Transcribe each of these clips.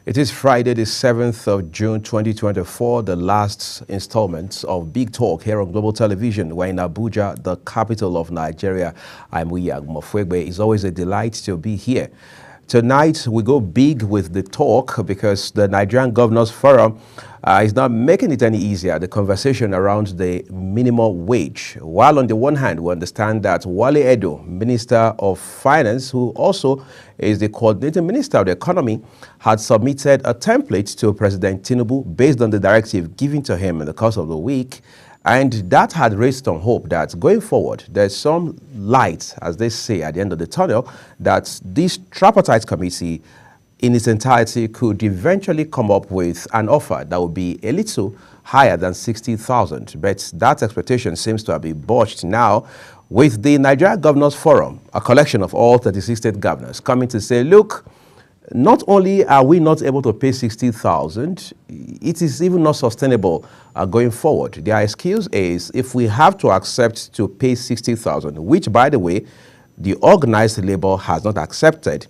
It is Friday, the 7th of June, 2024, the last installment of Big Talk here on Global Television. We're in Abuja, the capital of Nigeria. I'm Uyag Mofwegbe. It's always a delight to be here. Tonight, we go big with the talk because the Nigerian Governors Forum is not making it any easier, the conversation around the minimum wage. While on the one hand, we understand that Wale Edo, Minister of Finance, who also is the coordinating Minister of the Economy, had submitted a template to President Tinubu based on the directive given to him in the course of the week. And that had raised some hope that going forward, there's some light, as they say, at the end of the tunnel, that this tripartite committee in its entirety could eventually come up with an offer that would be a little higher than 60,000. But that expectation seems to have been botched now with the Nigeria Governors Forum, a collection of all 36 state governors, coming to say, look, not only are we not able to pay 60,000, it is even not sustainable going forward. Their excuse is if we have to accept to pay 60,000, which, by the way, the organized labor has not accepted,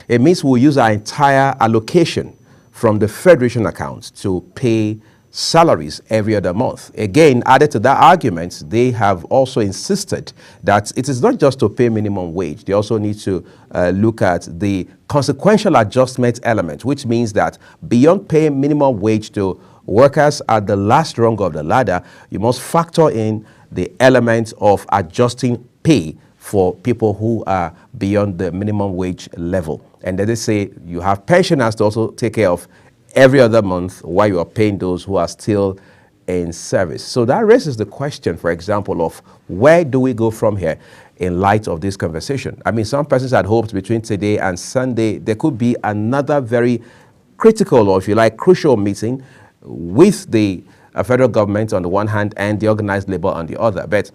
it means we'll use our entire allocation from the federation account to pay salaries every other month. Again, added to that argument, they have also insisted that it is not just to pay minimum wage. They also need to look at the consequential adjustment element, which means that beyond paying minimum wage to workers at the last rung of the ladder, you must factor in the element of adjusting pay for people who are beyond the minimum wage level. And then they say you have pensioners to also take care of every other month while you are paying those who are still in service. So that raises the question, for example, of where do we go from here in light of this conversation? I mean, some persons had hoped between today and Sunday there could be another very critical, or if you like, crucial meeting with the federal government on the one hand and the organized labor on the other. But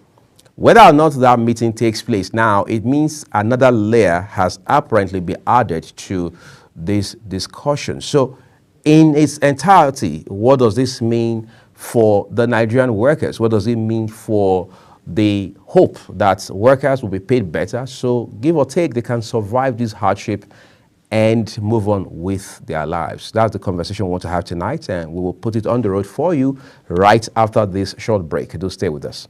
whether or not that meeting takes place now, it means another layer has apparently been added to this discussion. So in its entirety, what does this mean for the Nigerian workers? What does it mean for the hope that workers will be paid better? So give or take, they can survive this hardship and move on with their lives. That's the conversation we want to have tonight, and we will put it on the road for you right after this short break. Do stay with us.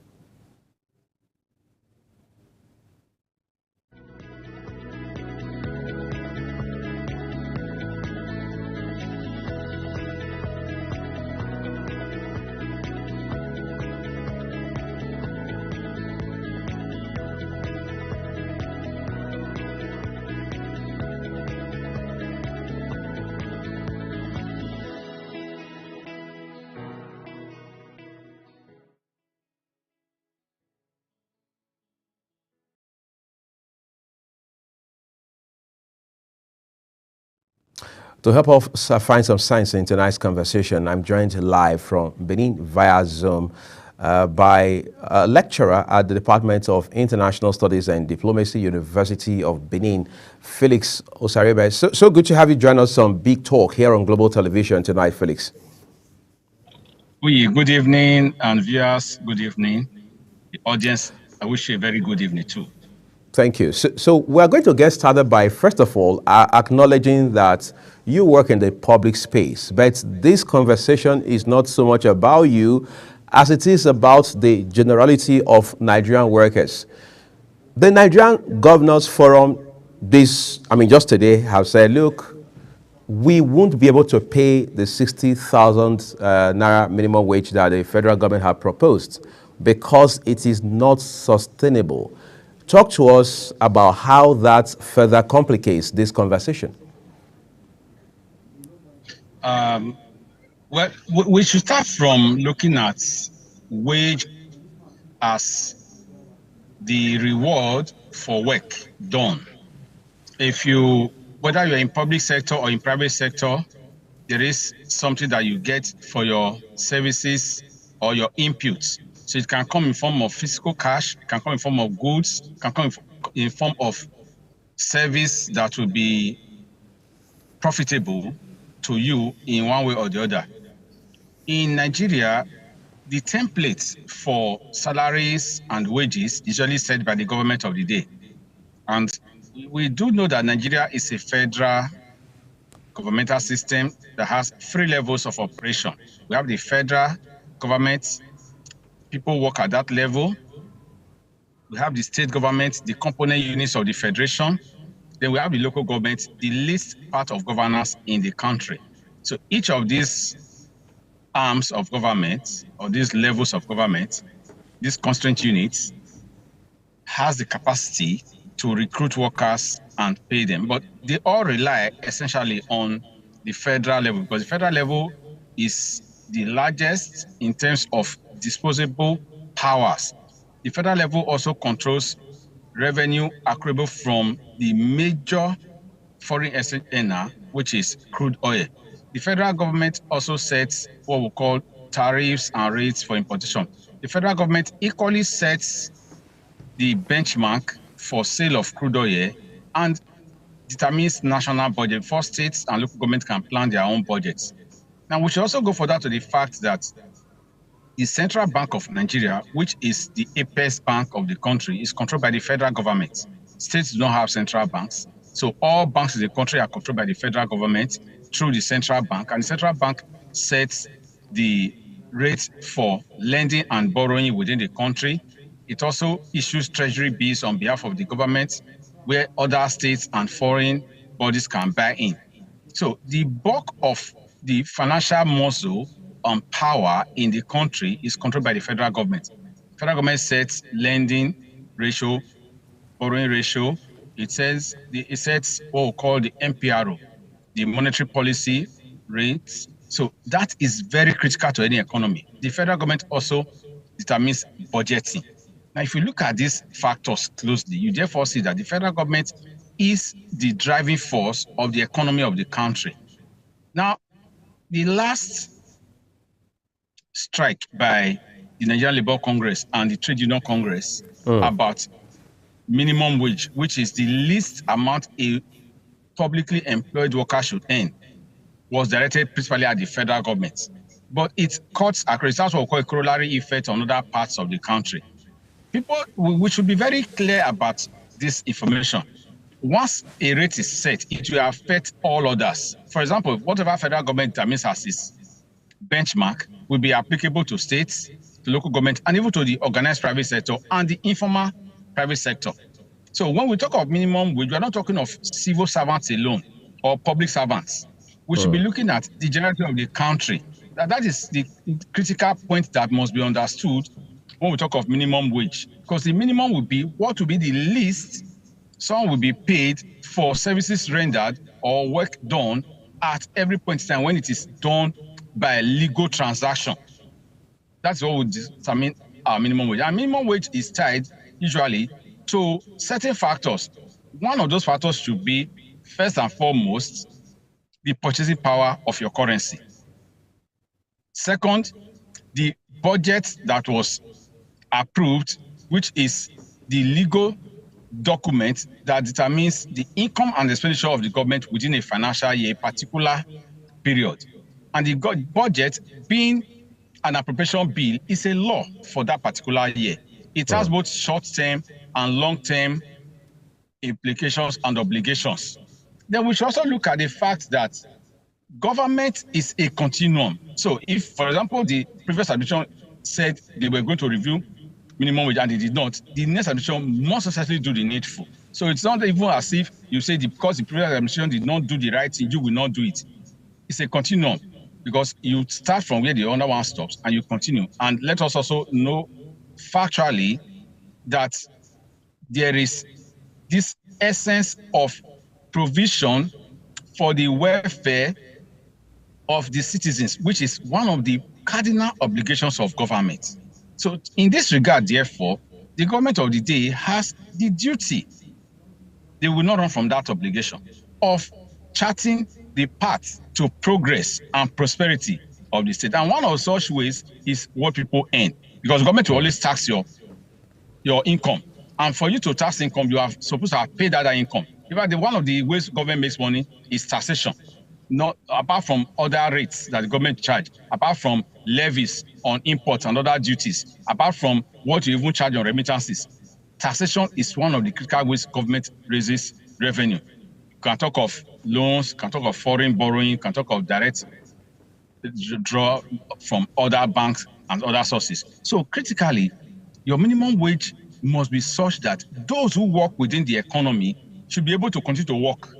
To help us find some science in tonight's conversation, I'm joined live from Benin via Zoom by a lecturer at the Department of International Studies and Diplomacy, University of Benin, Felix Osarebe. So good to have you join us on Big Talk here on Global Television tonight, Felix. Good evening, and viewers, good evening. The audience, I wish you a very good evening too. Thank you. So we're going to get started by, first of all, acknowledging that you work in the public space, but this conversation is not so much about you as it is about the generality of Nigerian workers. The Nigerian Governors Forum, just today, have said, look, we won't be able to pay the 60,000 naira minimum wage that the federal government have proposed because it is not sustainable. Talk to us about how that further complicates this conversation. Well, we should start from looking at wage as the reward for work done. Whether you're in public sector or in private sector, there is something that you get for your services or your inputs. So it can come in form of physical cash, it can come in form of goods, it can come in form of service that will be profitable to you in one way or the other. In Nigeria, the template for salaries and wages is usually set by the government of the day. And we do know that Nigeria is a federal governmental system that has 3 levels of operation. We have the federal government, people work at that level. We have the state government, the component units of the federation. Then we have the local government, the least part of governance in the country. So each of these arms of government, or these levels of government, these constraint units, has the capacity to recruit workers and pay them. But they all rely essentially on the federal level, because the federal level is the largest in terms of disposable powers. The federal level also controls revenue accruable from the major foreign exchange earner, which is crude oil. The federal government also sets what we call tariffs and rates for importation. The federal government equally sets the benchmark for sale of crude oil and determines national budget before states and local government can plan their own budgets. Now, we should also go further to the fact that the Central Bank of Nigeria, which is the apex bank of the country, is controlled by the federal government. States do not have central banks. So all banks in the country are controlled by the federal government through the central bank. And the central bank sets the rates for lending and borrowing within the country. It also issues treasury bills on behalf of the government, where other states and foreign bodies can buy in. So the bulk of the financial muscle and power in the country is controlled by the federal government. The federal government sets lending ratio, borrowing ratio. It sets what we call the MPRO, the monetary policy rates. So that is very critical to any economy. The federal government also determines budgeting. Now, if you look at these factors closely, you therefore see that the federal government is the driving force of the economy of the country. Now, the last strike by the Nigerian Labour Congress and the Trade Union Congress about minimum wage, which is the least amount a publicly employed worker should earn, was directed principally at the federal government. But it cuts across, that's what we call a corollary effect on other parts of the country. We should be very clear about this information. Once a rate is set, it will affect all others. For example, whatever federal government determines as its benchmark will be applicable to states, to local government, and even to the organized private sector and the informal private sector. So when we talk of minimum wage, we're not talking of civil servants alone or public servants. We should be looking at the generality of the country. That is the critical point that must be understood when we talk of minimum wage, because the minimum will be what will be the least someone will be paid for services rendered or work done at every point in time when it is done by a legal transaction. That's what would determine our minimum wage. Our minimum wage is tied usually to certain factors. One of those factors should be, first and foremost, the purchasing power of your currency. Second, the budget that was approved, which is the legal document that determines the income and expenditure of the government within a financial year, a particular period. And the budget, being an appropriation bill, is a law for that particular year. It has both short-term and long-term implications and obligations. Then we should also look at the fact that government is a continuum. So if, for example, the previous administration said they were going to review minimum wage and they did not, the next administration must necessarily do the needful. So it's not even as if you say because the previous administration did not do the right thing, you will not do it. It's a continuum, because you start from where the other one stops and you continue. And let us also know factually that there is this essence of provision for the welfare of the citizens, which is one of the cardinal obligations of government. So in this regard, therefore, the government of the day has the duty, they will not run from that obligation, of charting the path to progress and prosperity of the state. And one of such ways is what people earn, because government will always tax your income. And for you to tax income, you are supposed to have paid that income. In fact, one of the ways government makes money is taxation, not apart from other rates that the government charge, apart from levies on imports and other duties, apart from what you even charge on remittances. Taxation is one of the critical ways government raises revenue. You can talk of loans, can talk of foreign borrowing, can talk of direct draw from other banks and other sources. So critically, your minimum wage must be such that those who work within the economy should be able to continue to work.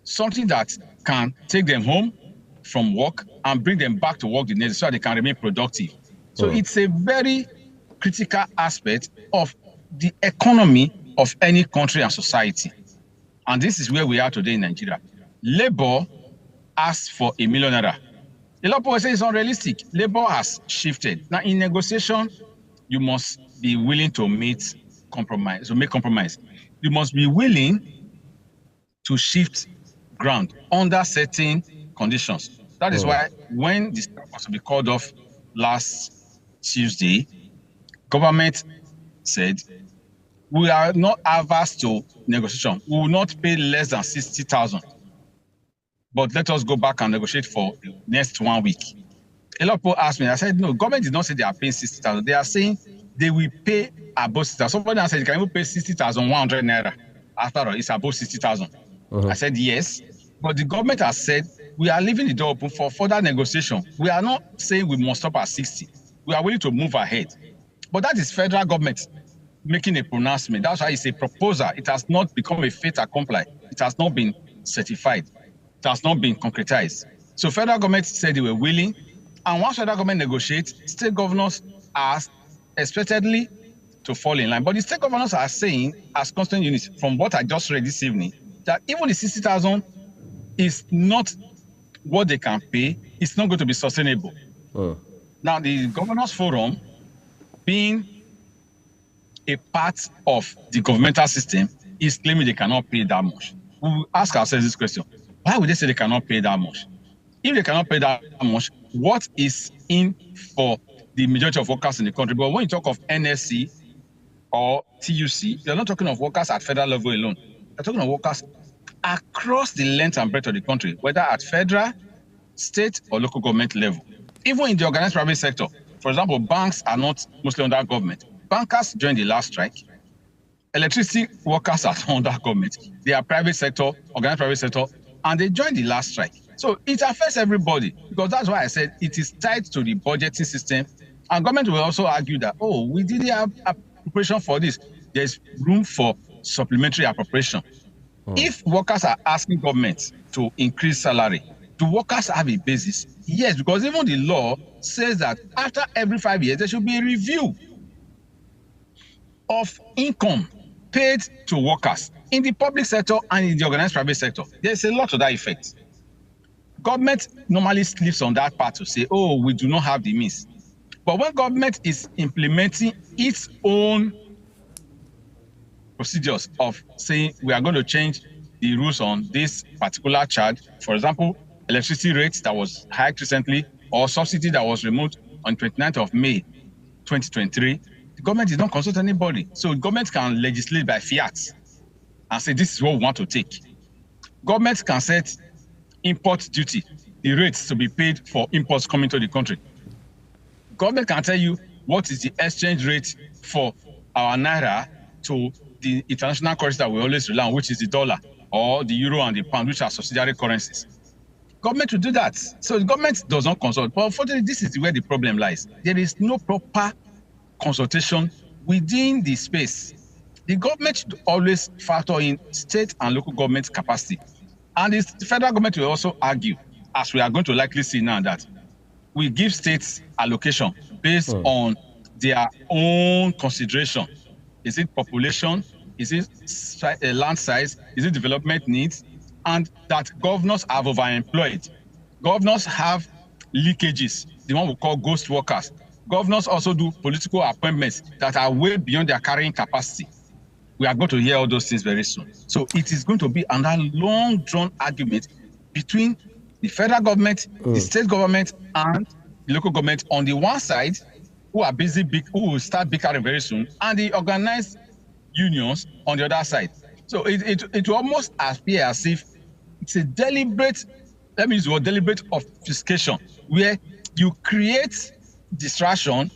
Something that can take them home from work and bring them back to work the next so that they can remain productive. So it's a very critical aspect of the economy of any country and society. And this is where we are today in Nigeria. Labour asks for $1 million. A lot of people say it's unrealistic. Labour has shifted. Now, in negotiation, you must be willing to make compromise. You must be willing to shift ground under certain conditions. That is why when the strike was to be called off last Tuesday, government said, we are not averse to negotiation. We will not pay less than 60,000. But let us go back and negotiate for the next 1 week. A lot of people asked me, I said, no, government did not say they are paying 60,000. They are saying they will pay above 60,000. Somebody else said, you can even pay 60,100 naira. After all, it's above 60,000. I said, yes. But the government has said, we are leaving the door open for further negotiation. We are not saying we must stop at 60. We are willing to move ahead. But that is federal government making a pronouncement. That's why it's a proposal. It has not become a fait accompli. It has not been certified. It has not been concretized. So federal government said they were willing. And once federal government negotiates, state governors are expectedly to fall in line. But the state governors are saying, as constant units, from what I just read this evening, that even the 60,000 is not what they can pay. It's not going to be sustainable. Now, the Governors Forum, being a part of the governmental system, is claiming they cannot pay that much. We will ask ourselves this question. Why would they say they cannot pay that much? If they cannot pay that much, what is in for the majority of workers in the country? But when you talk of NSC or TUC, you're not talking of workers at federal level alone. You're talking of workers across the length and breadth of the country, whether at federal, state, or local government level. Even in the organized private sector, for example, banks are not mostly under government. Bankers joined the last strike. Electricity workers are under government. They are private sector, organized private sector, and they joined the last strike. So it affects everybody, because that's why I said it is tied to the budgeting system. And government will also argue that, oh, we didn't have appropriation for this. There's room for supplementary appropriation. If workers are asking government to increase salary, do workers have a basis? Yes, because even the law says that after every 5 years, there should be a review of income paid to workers in the public sector and in the organized private sector. There's a lot to that effect. Government normally sleeps on that part to say, oh, we do not have the means. But when government is implementing its own procedures of saying we are going to change the rules on this particular charge, for example, electricity rates that was hiked recently, or subsidy that was removed on 29th of May 2023, the government did not consult anybody. So government can legislate by fiat and say this is what we want to take. Government can set import duty, the rates to be paid for imports coming to the country. Government can tell you what is the exchange rate for our naira to the international currency that we always rely on, which is the dollar, or the euro and the pound, which are subsidiary currencies. Government will do that. So the government does not consult. But unfortunately, this is where the problem lies. There is no proper consultation within the space. The government should always factor in state and local government capacity. And the federal government will also argue, as we are going to likely see now, that we give states allocation based on their own consideration. Is it population? Is it land size? Is it development needs? And that governors have overemployed. Governors have leakages, the one we call ghost workers. Governors also do political appointments that are way beyond their carrying capacity. We are going to hear all those things very soon. So it is going to be another long drawn argument between the federal government, the state government, and the local government on the one side, who are busy, who will start bickering very soon, and the organized unions on the other side. So it will almost appear as if it's a deliberate, let me use the word deliberate obfuscation, where you create distraction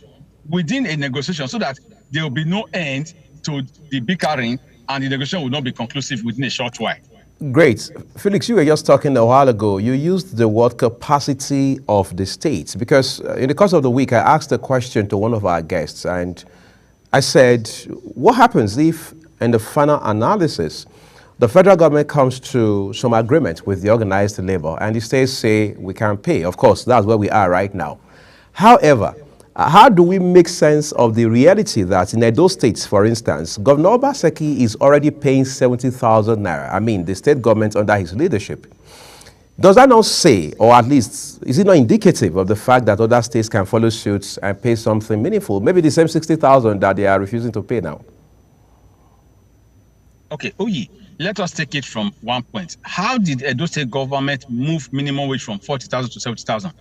within a negotiation so that there will be no end to the bickering and the negotiation will not be conclusive within a short while. Great. Felix, you were just talking a while ago. You used the word capacity of the states because in the course of the week, I asked a question to one of our guests and I said, what happens if, in the final analysis, the federal government comes to some agreement with the organized labor and the states say we can't pay? Of course, that's where we are right now. However, how do we make sense of the reality that in Edo States, for instance, Governor Obaseki is already paying 70,000 naira? I mean, the state government under his leadership. Does that not say, or at least, is it not indicative of the fact that other states can follow suit and pay something meaningful? Maybe the same 60,000 that they are refusing to pay now. Okay, Oyi, let us take it from one point. How did Edo State government move minimum wage from 40,000 to 70,000?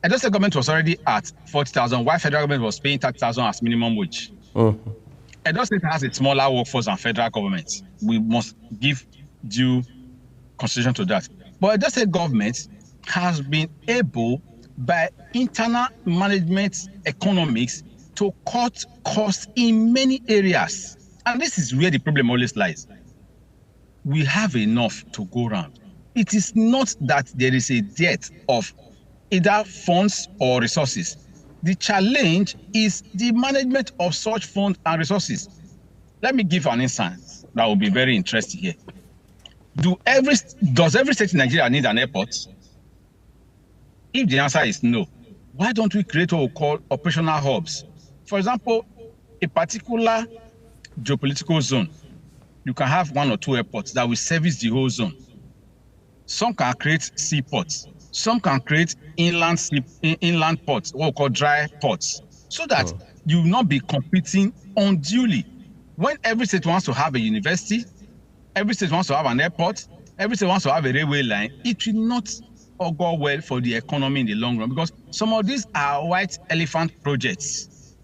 Edo State government was already at 40,000, while federal government was paying 30,000 as minimum wage. Mm-hmm. Edo State has a smaller workforce than federal government. We must give due consideration to that. But Edo State government has been able, by internal management economics, to cut costs in many areas. And this is where the problem always lies. We have enough to go around. It is not that there is a dearth of either funds or resources. The challenge is the management of such funds and resources. Let me give an instance that will be very interesting here. Does every state in Nigeria need an airport? If the answer is no, why don't we create what we call operational hubs? For example, a particular geopolitical zone, you can have one or two airports that will service the whole zone. Some can create seaports. Some can create inland ports, what we call dry ports, so that you will not be competing unduly. When every state wants to have a university, every state wants to have an airport, every state wants to have a railway line, it will not augur well for the economy in the long run, because some of these are white elephant projects.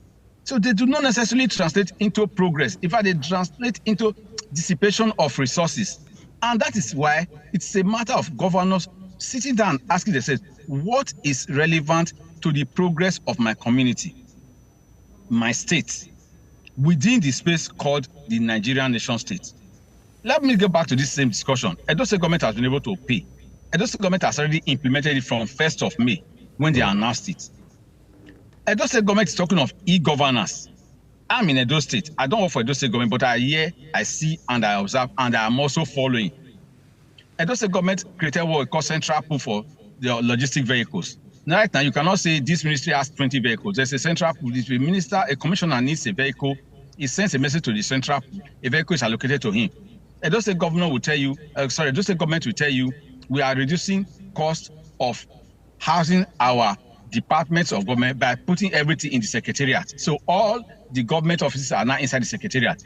So they do not necessarily translate into progress. In fact, they translate into dissipation of resources. And that is why it's a matter of governors sitting down asking themselves, what is relevant to the progress of my community, my state, within the space called the Nigerian nation state? Let me get back to this same discussion. Edo State government has been able to pay. Edo State government has already implemented it from 1st of May when they announced it. Edo State government is talking of e-governance. I'm in Edo State. I don't work for Edo State government, but I hear, I see, and I observe, and I am also following. Edo State government created what we call central pool for the logistic vehicles. Now, right now, you cannot say this ministry has 20 vehicles. There's a central pool. If a minister, a commissioner needs a vehicle, he sends a message to the central pool. A vehicle is allocated to him. Edo State governor will tell you, Edo State government will tell you, we are reducing cost of housing our departments of government by putting everything in the secretariat. So all the government offices are now inside the secretariat.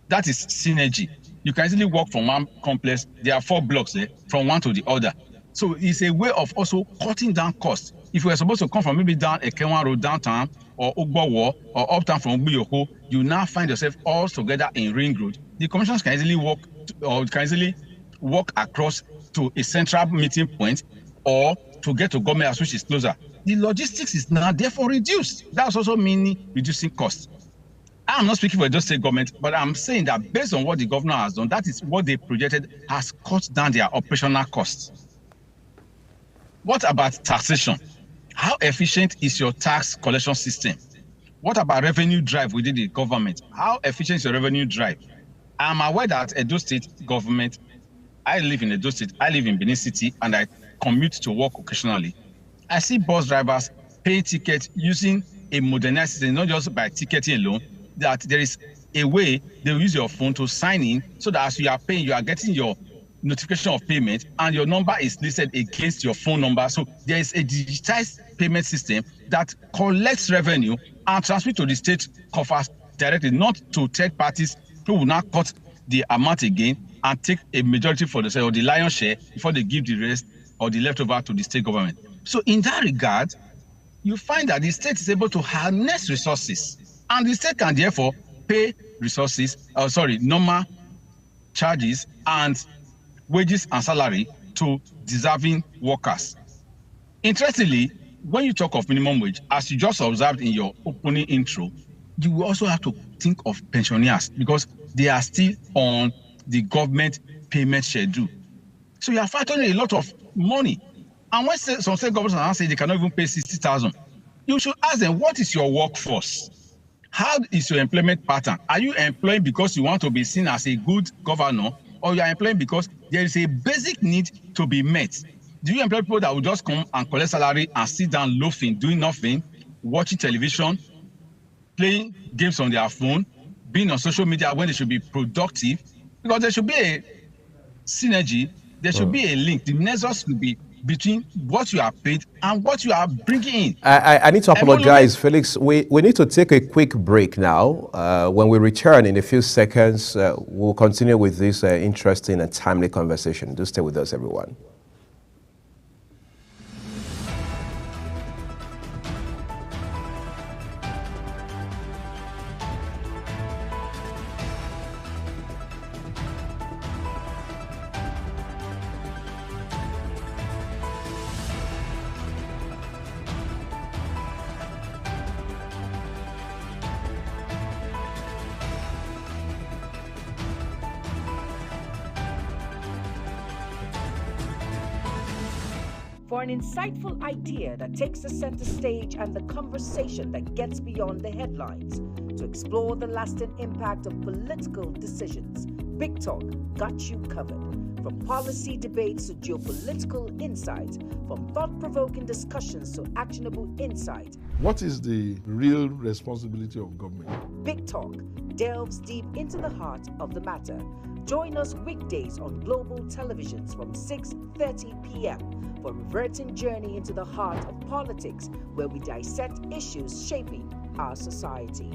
That is synergy. You can easily walk from one complex. There are 4 blocks there, from one to the other. So it's a way of also cutting down costs. If we are supposed to come from maybe down Ekenwa Road downtown, or Ogbowo, or uptown from Ogbuyoko, you now find yourself all together in Ring Road. The commissioners can easily walk across to a central meeting point, or to get to government house, which is closer. The logistics is now therefore reduced. That's also meaning reducing costs. I'm not speaking for the state government, but I'm saying that based on what the governor has done, that is what they projected has cut down their operational costs. What about taxation? How efficient is your tax collection system? What about revenue drive within the government? How efficient is your revenue drive? I'm aware that Edo State government, I live in Edo State, I live in Benin City, and I commute to work occasionally. I see bus drivers pay tickets using a modernized system, not just by ticketing alone, that there is a way they will use your phone to sign in, so that as you are paying, you are getting your notification of payment and your number is listed against your phone number. So there is a digitized payment system that collects revenue and transmits to the state coffers directly, not to third parties who will now cut the amount again and take a majority for themselves, or the lion's share, before they give the rest or the leftover to the state government. So in that regard, you find that the state is able to harness resources, and the state can therefore pay normal charges and wages and salary to deserving workers. Interestingly, when you talk of minimum wage, as you just observed in your opening intro, you will also have to think of pensioners, because they are still on the government payment schedule. So you are factoring a lot of money. And when some state governments say they cannot even pay 60,000, you should ask them, what is your workforce? How is your employment pattern? Are you employing because you want to be seen as a good governor, or you are employing because there is a basic need to be met? Do you employ people that will just come and collect salary and sit down loafing, doing nothing, watching television, playing games on their phone, being on social media when they should be productive? Because there should be a synergy, there should be a link. The nexus should be between what you are paid and what you are bringing in. I need to apologize, Felix. We need to take a quick break now. When we return in a few seconds, we'll continue with this interesting and timely conversation. Do stay with us, everyone. For an insightful idea that takes the center stage and the conversation that gets beyond the headlines, to explore the lasting impact of political decisions, Big Talk got you covered. From policy debates to geopolitical insights, from thought-provoking discussions to actionable insight. What is the real responsibility of government? Big Talk delves deep into the heart of the matter. Join us weekdays on global televisions from 6:30 p.m. for a reverting journey into the heart of politics, where we dissect issues shaping our society.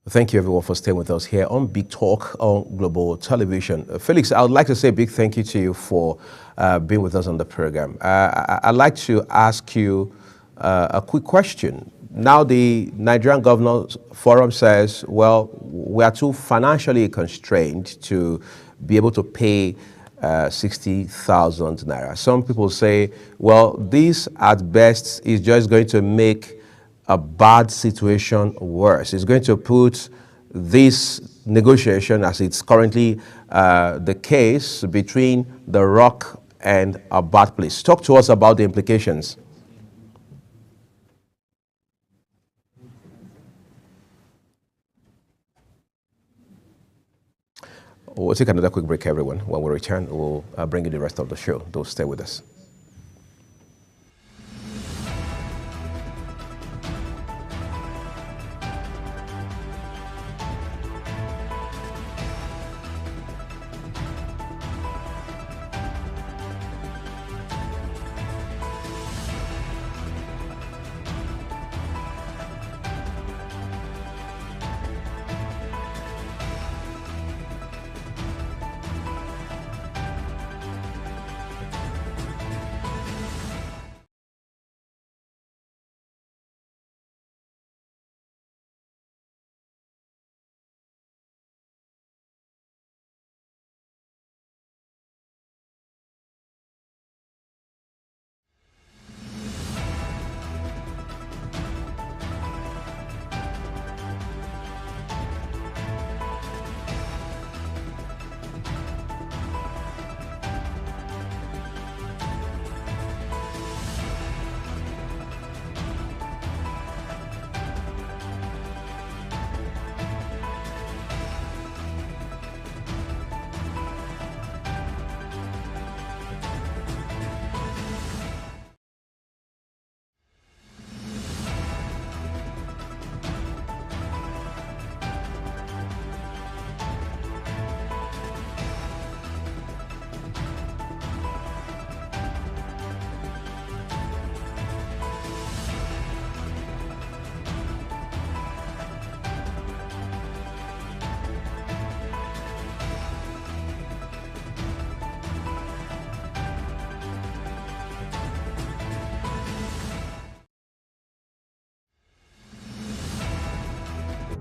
Thank you, everyone, for staying with us here on Big Talk on Global Television. Felix, I would like to say a big thank you to you for being with us on the program. I'd like to ask you a quick question. Now, the Nigerian Governors Forum says, well, we are too financially constrained to be able to pay 60,000 naira. Some people say, well, this at best is just going to make a bad situation worse. It's going to put this negotiation, as it's currently the case, between the rock and a bad place. Talk to us about the implications. We'll take another quick break, everyone. When we return, we'll bring you the rest of the show. Don't stay with us.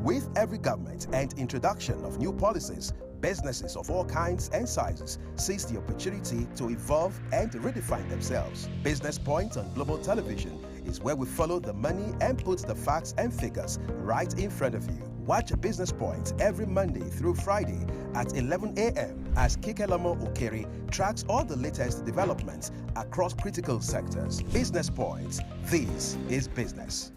With every government and introduction of new policies, businesses of all kinds and sizes seize the opportunity to evolve and redefine themselves. Business Point on Global Television is where we follow the money and put the facts and figures right in front of you. Watch Business Point every Monday through Friday at 11 a.m. as Kikelamo Okeri tracks all the latest developments across critical sectors. Business Point. This is business.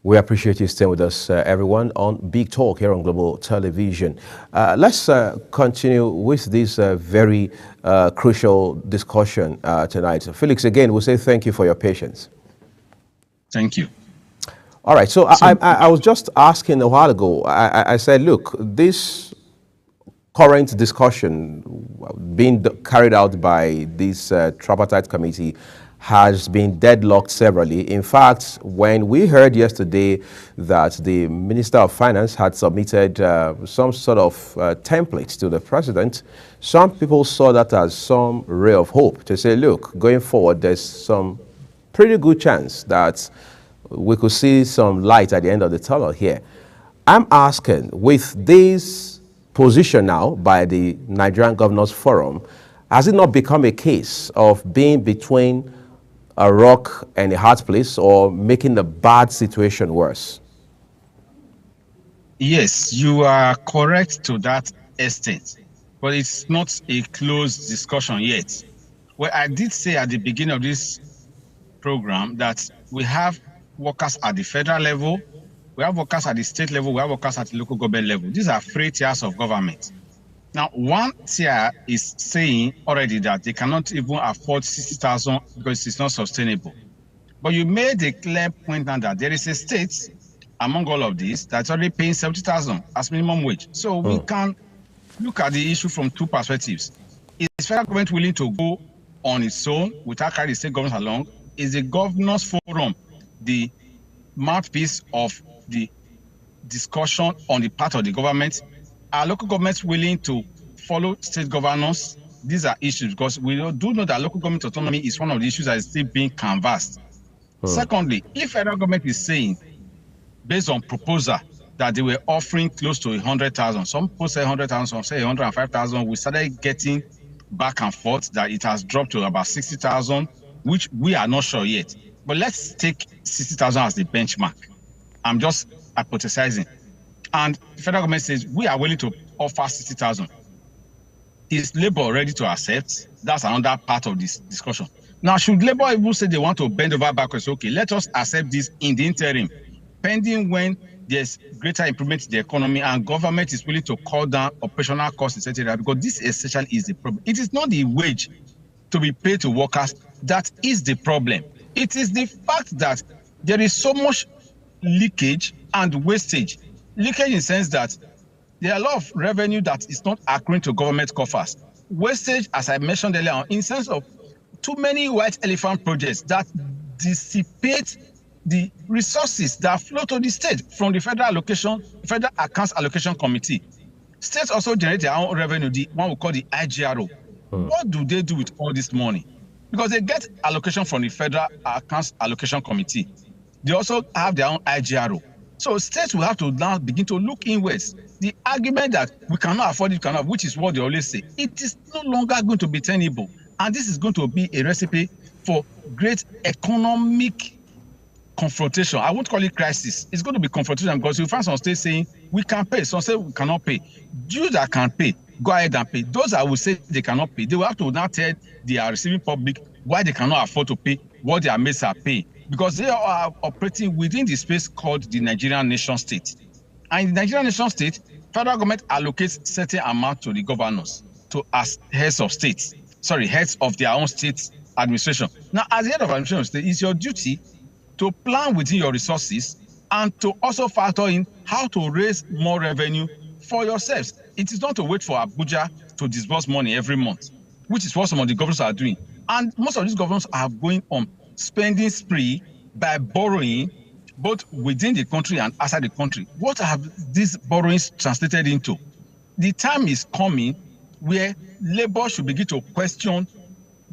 We appreciate you staying with us, everyone, on Big Talk here on Global Television. Let's continue with this very crucial discussion tonight. Felix, again, we'll say thank you for your patience. Thank you. All right, so I was just asking a while ago, I said, look, this current discussion being carried out by this tripartite committee has been deadlocked severally. In fact, when we heard yesterday that the Minister of Finance had submitted some sort of template to the President, some people saw that as some ray of hope to say, look, going forward, there's some pretty good chance that we could see some light at the end of the tunnel here. I'm asking, with this position now by the Nigerian Governors Forum, has it not become a case of being between a rock and a hard place, or making the bad situation worse? Yes, you are correct to that extent, but it's not a closed discussion yet. Well, I did say at the beginning of this program that we have workers at the federal level, we have workers at the state level, we have workers at the local government level. These are 3 tiers of government. Now, one tier is saying already that they cannot even afford 60,000 because it's not sustainable. But you made a clear point now that there is a state among all of these that's already paying 70,000 as minimum wage. So we can look at the issue from 2 perspectives. Is federal government willing to go on its own without carrying the state government along? Is the Governors Forum the mouthpiece of the discussion on the part of the government? Are local governments willing to follow state governors? These are issues, because we do know that local government autonomy is one of the issues that is still being canvassed. Secondly, if federal government is saying, based on proposal, that they were offering close to 100,000, some people say 100,000, some say 105,000, we started getting back and forth that it has dropped to about 60,000, which we are not sure yet. But let's take 60,000 as the benchmark. I'm just hypothesizing. And the federal government says, we are willing to offer 60,000. Is Labour ready to accept? That's another part of this discussion. Now, should Labour even say they want to bend over backwards? Okay, let us accept this in the interim, pending when there's greater improvement in the economy and government is willing to cut down operational costs, etc. Because this essentially is the problem. It is not the wage to be paid to workers that is the problem. It is the fact that there is so much leakage and wastage. Leakage in the sense that there are a lot of revenue that is not accruing to government coffers. Wastage, as I mentioned earlier on, in the sense of too many white elephant projects that dissipate the resources that flow to the state from the federal accounts allocation committee. States also generate their own revenue, the one we call the IGRO. What do they do with all this money? Because they get allocation from the federal accounts allocation committee. They also have their own IGRO. So states will have to now begin to look inwards. The argument that we cannot afford it, which is what they always say, it is no longer going to be tenable. And this is going to be a recipe for great economic confrontation. I won't call it crisis. It's going to be confrontation, because you find some states saying we can pay, some say we cannot pay. Those that can pay, go ahead and pay. Those that will say they cannot pay, they will have to now tell the receiving public why they cannot afford to pay what their mates are paying, because they are operating within the space called the Nigerian nation state. And in the Nigerian nation state, federal government allocates certain amount to the governors, as heads of states, heads of their own state administration. Now, as the head of administration state, it's your duty to plan within your resources and to also factor in how to raise more revenue for yourselves. It is not to wait for Abuja to disburse money every month, which is what some of the governors are doing. And most of these governors are going on spending spree by borrowing both within the country and outside the country. What have these borrowings translated into? The time is coming where labor should begin to question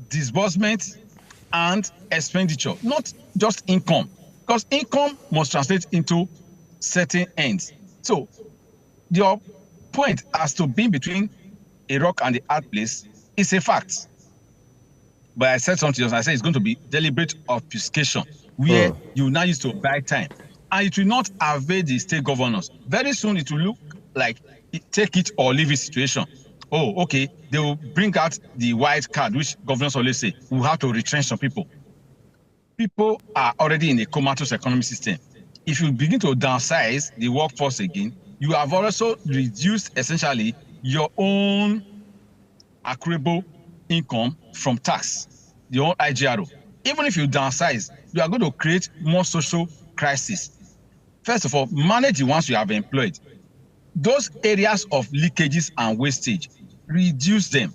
disbursement and expenditure, not just income, because income must translate into certain ends. So your point as to being between a rock and the hard place is a fact. But I said something else. I said it's going to be deliberate obfuscation, where you now use to buy time. And it will not avail the state governors. Very soon it will look like take it or leave it situation. Oh, okay, they will bring out the white card, which governors always say, we'll have to retrench some people. People are already in a comatose economic system. If you begin to downsize the workforce again, you have also reduced essentially your own accruable income from tax, your own IGRO. Even if you downsize, you are going to create more social crisis. First of all, manage the ones you have employed. Those areas of leakages and wastage, reduce them.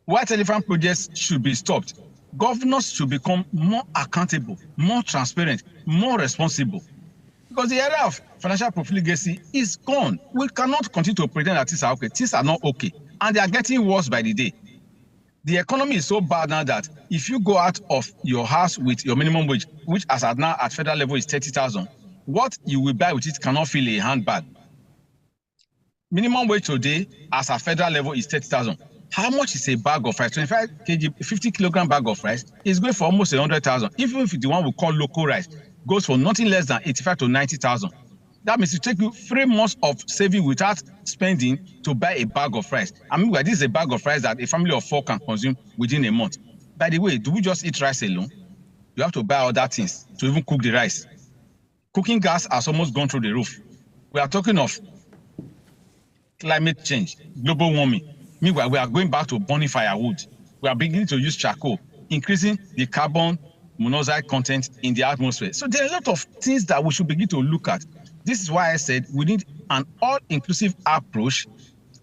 White elephant projects should be stopped. Governors should become more accountable, more transparent, more responsible. Because the area of financial profligacy is gone. We cannot continue to pretend that things are okay. Things are not okay. And they are getting worse by the day. The economy is so bad now that if you go out of your house with your minimum wage, which as at now at federal level is 30,000, what you will buy with it cannot fill a handbag. Minimum wage today, as a federal level, is 30,000. How much is a bag of rice? 25 kg, 50 kilogram bag of rice is going for almost 100,000. Even if the one we call local rice goes for nothing less than 85 to 90,000. That means it take you 3 months of saving without spending to buy a bag of rice. I mean, this is a bag of rice that a family of 4 can consume within a month. By the way, do we just eat rice alone? You have to buy other things to even cook the rice. Cooking gas has almost gone through the roof. We are talking of climate change, global warming. Meanwhile, we are going back to burning firewood. We are beginning to use charcoal, increasing the carbon monoxide content in the atmosphere. So there are a lot of things that we should begin to look at. This is why I said we need an all-inclusive approach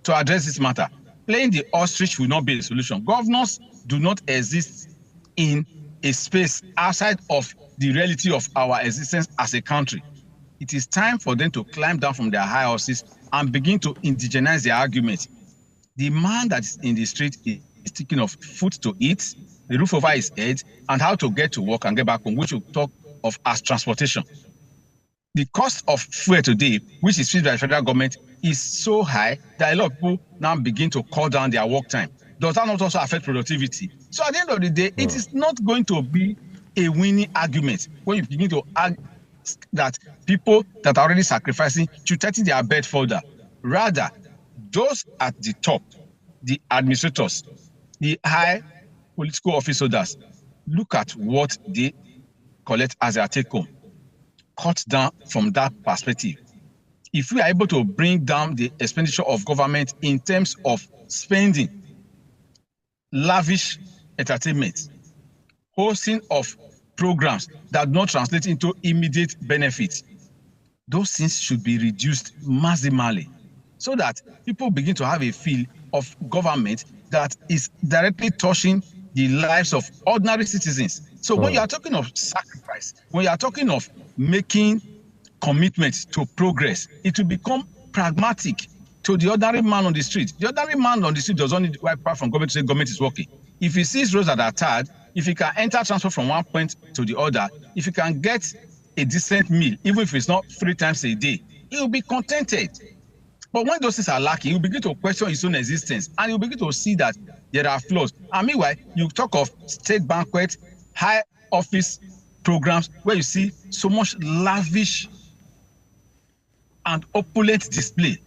to address this matter. Playing the ostrich will not be the solution. Governors do not exist in a space outside of the reality of our existence as a country. It is time for them to climb down from their high horses and begin to indigenize their argument. The man that is in the street is thinking of food to eat, the roof over his head, and how to get to work and get back home, which we'll talk of as transportation. The cost of fuel today, which is fixed by the federal government, is so high that a lot of people now begin to cut down their work time. Does that not also affect productivity? So at the end of the day, it is not going to be a winning argument when you begin to argue that people that are already sacrificing should tighten their belt further. Rather, those at the top, the administrators, the high political office holders, look at what they collect as their take-home. Cut down from that perspective. If we are able to bring down the expenditure of government in terms of spending, lavish entertainment, hosting of programs that do not translate into immediate benefits, those things should be reduced maximally so that people begin to have a feel of government that is directly touching the lives of ordinary citizens. So when you are talking of sacrifice, when you are talking of making commitment to progress, it will become pragmatic to the ordinary man on the street. The ordinary man on the street does not need to wipe out from government to say government is working. If he sees roads that are tarred, if he can enter transport from one point to the other, if he can get a decent meal, even if it's not 3 times a day, he will be contented. But when those things are lacking, you begin to question his own existence, and you begin to see that there are flaws. And meanwhile, you talk of state banquet, high office programs, where you see so much lavish and opulent display.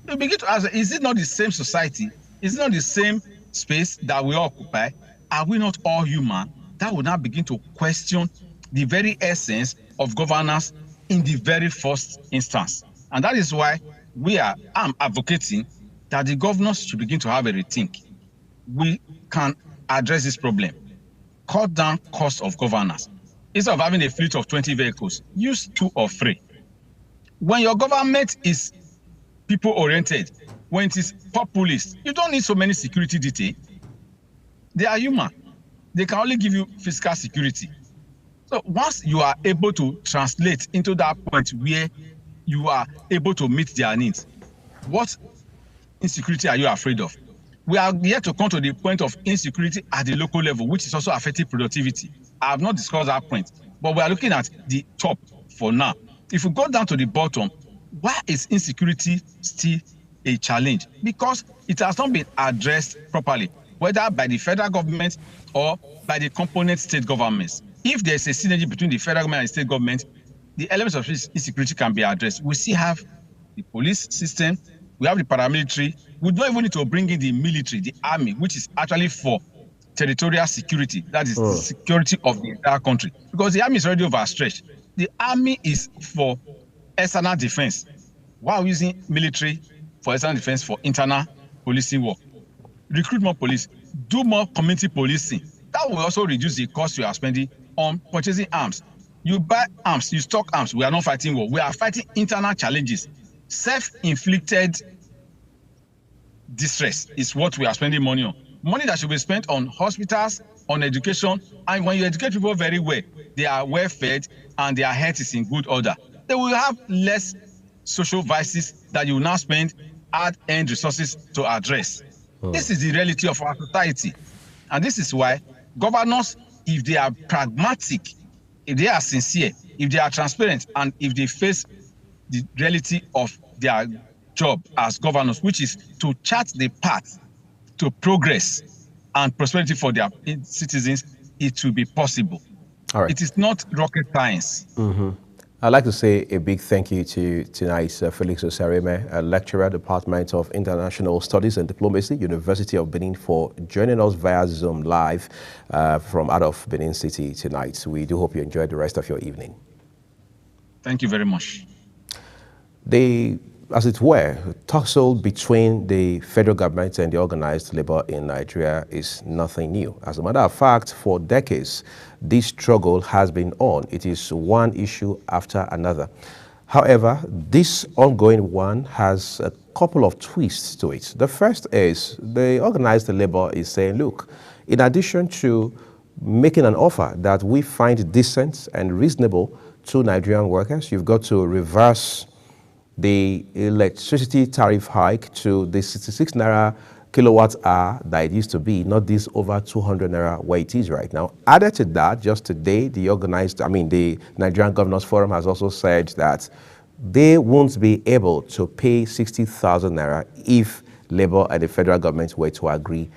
You begin to ask, is it not the same society? Is it not the same space that we occupy? Are we not all human? That would now begin to question the very essence of governance in the very first instance. And that is why I'm advocating that the governors should begin to have a rethink. We can address this problem. Cut down cost of governance. Instead of having a fleet of 20 vehicles, use 2 or 3. When your government is people-oriented, when it is populist, you don't need so many security detail. They are human. They can only give you physical security. So once you are able to translate into that point where you are able to meet their needs, what insecurity are you afraid of? We are yet to come to the point of insecurity at the local level, which is also affecting productivity. I have not discussed that point, but we are looking at the top for now. If we go down to the bottom, why is insecurity still a challenge? Because it has not been addressed properly, whether by the federal government or by the component state governments. If there's a synergy between the federal government and state government, the elements of insecurity can be addressed. We still have the police system, we have the paramilitary. We don't even need to bring in the military, the army, which is actually for territorial security. That is the security of the entire country. Because the army is already overstretched. The army is for external defense. Why are we using military for external defense for internal policing work? Recruit more police, do more community policing. That will also reduce the cost you are spending on purchasing arms. You buy arms, you stock arms. We are not fighting war. We are fighting internal challenges. Self-inflicted distress is what we are spending money on. Money that should be spent on hospitals, on education. And when you educate people very well, they are well fed and their health is in good order. They will have less social vices that you will now spend hard-earned resources to address. This is the reality of our society. And this is why governors, if they are pragmatic, if they are sincere, if they are transparent, and if they face the reality of their job as governors, which is to chart the path to progress and prosperity for their citizens, it will be possible. All right. It is not rocket science. I'd like to say a big thank you to tonight's Felix Osareme, a lecturer, Department of International Studies and Diplomacy, University of Benin, for joining us via Zoom live from out of Benin City tonight. We do hope you enjoy the rest of your evening. Thank you very much. As it were, tussle between the federal government and the organized labor in Nigeria is nothing new. As a matter of fact, for decades, this struggle has been on. It is one issue after another. However, this ongoing one has a couple of twists to it. The first is the organized labor is saying, look, in addition to making an offer that we find decent and reasonable to Nigerian workers, you've got to reverse the electricity tariff hike to the 66 naira kilowatt hour that it used to be, not this over 200 naira where it is right now. Added to that, just today, the Nigerian Governors Forum has also said that they won't be able to pay 60,000 naira if Labour and the federal government were to agree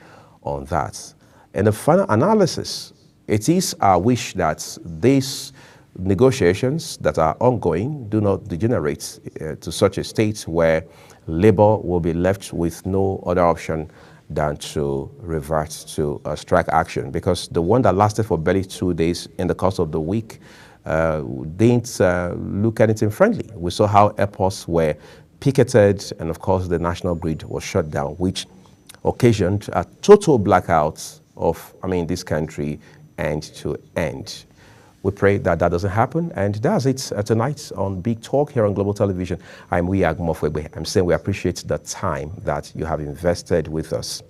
on that. In the final analysis, it is our wish that these negotiations that are ongoing do not degenerate to such a state where Labour will be left with no other option than to revert to strike action, because the one that lasted for barely 2 days in the course of the week didn't look anything friendly. We saw how airports were picketed, and of course the national grid was shut down, which occasioned a total blackout of this country end to end. We pray that that doesn't happen, and that's it tonight on Big Talk here on Global Television. I'm Wiag Mofwegbe. I'm saying we appreciate the time that you have invested with us.